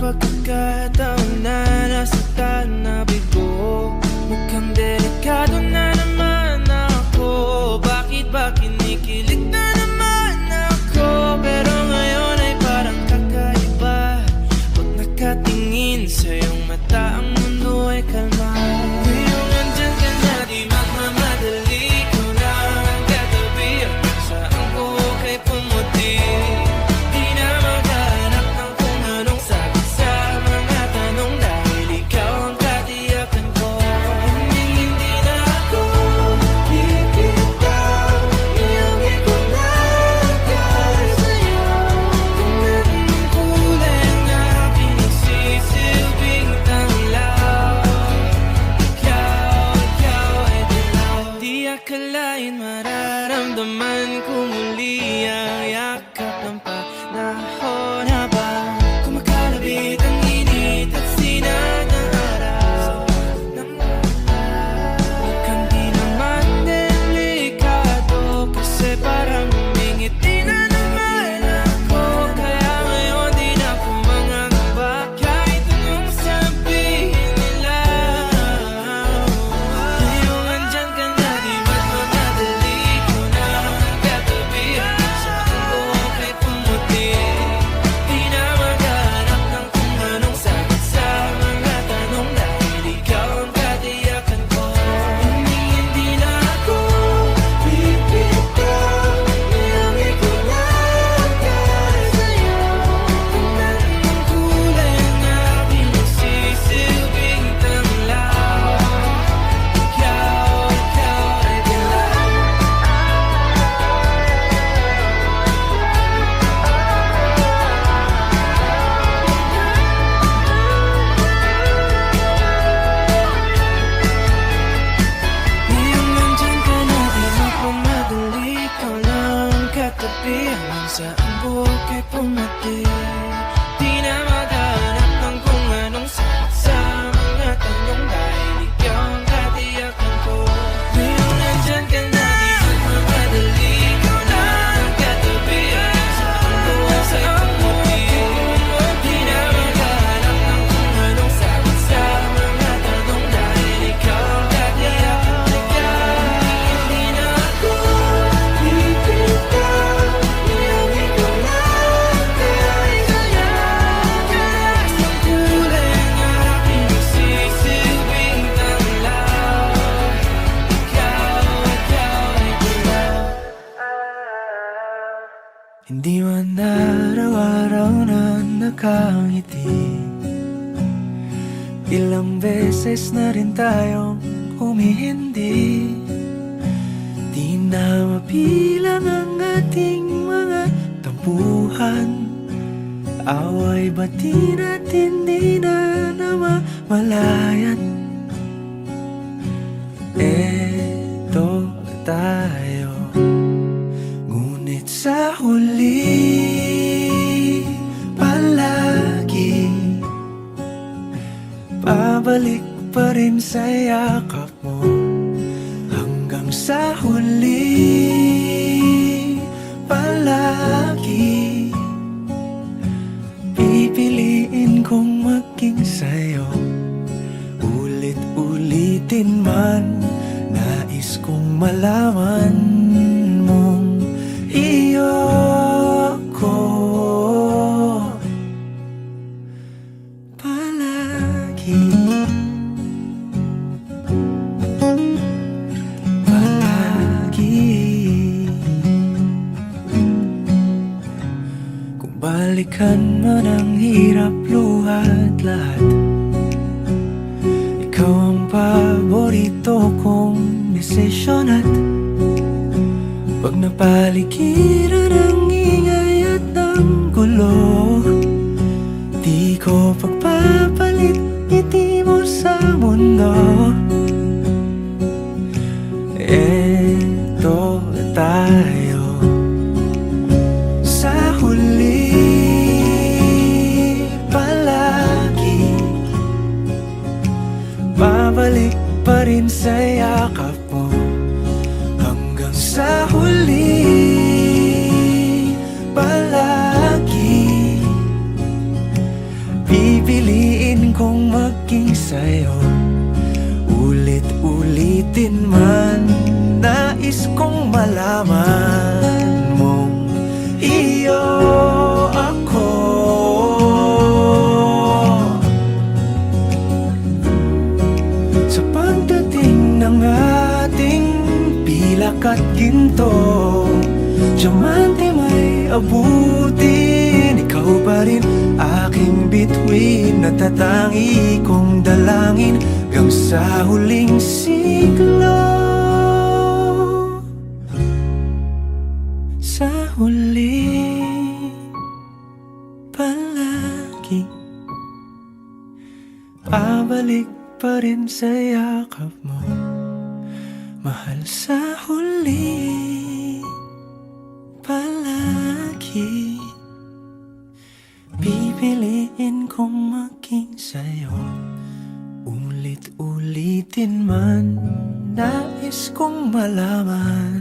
pagkakataon na nasaktan na bigo. Mukhang delikado na naman ako. Bakit ba kinikilig na naman ako? Pero ngayon ay parang kakaiba. Pag nakatingin sa iyong mata, ang mundo ay kalma. Ngayong andyan ka na, di magmamadali. Ko na ang katabi, saan ko kay pumuti. Di na maghanap ng kung anong sagot sa mga tanong, dahil ikaw ang katiyakan ko. Hindi na ako bibitaw, iyong ikunagay sa'yo. Kung anong kulay ang aking nagsisilbing tanglaw, ikaw ay dilaw. Di akalain mararamdaman ko muli ang yakap ng panahon habang kumakalabit ang init at sinag ng araw. Mukhang di naman delikado, kasi parang humingiti na naman ako. Kaya ngayon di na ako mangangamba, kahit anong sabihin nila. Ngayong andyan ka na, di magmamadali. Ko na ang katabi, saan ko kay pumuti. Di na maghanap ng kung anong sagot sa mga tanong, dahil ikaw ang katiyakan ko. Hindi na ako bibitaw, iyong ikunagay sa'yo. Kung anong kulay ang aking nagsisilbing tanglaw, ikaw ay dilaw. Ngayong nandyan ka na, di magmamadali. Ikaw lang ang katabi, hanggang saan buhok ay pumati. Di na maghanap ng kung anong sagot sa mga tanong, dahil ikaw ang katiyakan ko. Ngayong nandyan ka na, di magmamadali. Ikaw lang ang katabi, hanggang saan buhok ay pumati. Di na maghanap ng kung anong sagot sa mga tanong, dahil ikaw ang katiyakan ko. Hindi na ako bibitaw, iyong ikunagay sa'yo. Kahit ang kulay ang aking nagsisilbing tanglaw, ikaw ay dilaw. Hindi man araw-araw na nakangiti, ilang beses na rin tayong humihindi. Di na mabilang ang ating mga tampuhan, away bati natin di na namamalayan. Eto tayo, ngunit sa huli palagi pabalik pa rin sa yakap mo. Hanggang sa huli palagi pipiliin kong maging sa'yo. Ulit-ulitin man, nais kong malaman mong iyo ko palagi. Kung balikan man ang hirap, luhat lahat, ikaw ang paborito kong desisyon. At pag napaligiran ang ingay at ang gulo, di ko pagpapalit ngiti mo sa mundo. Eto tayo sa huli palagi, babalik pa rin sa yakap mo. Hanggang sa huli palagi ulitin man, nais kong malaman mong iyo ako. Sa pagdating ng ating pilak at ginto, diamante may abutin, ikaw pa rin aking bituin, natatangi kong dalangin hanggang sa huling siglo. Sa huli palagi pabalik pa rin sa yakap mo, mahal. Sa huli palagi pipiliin kong maging sa'yo. Ulit-ulitin man, nais kong malaman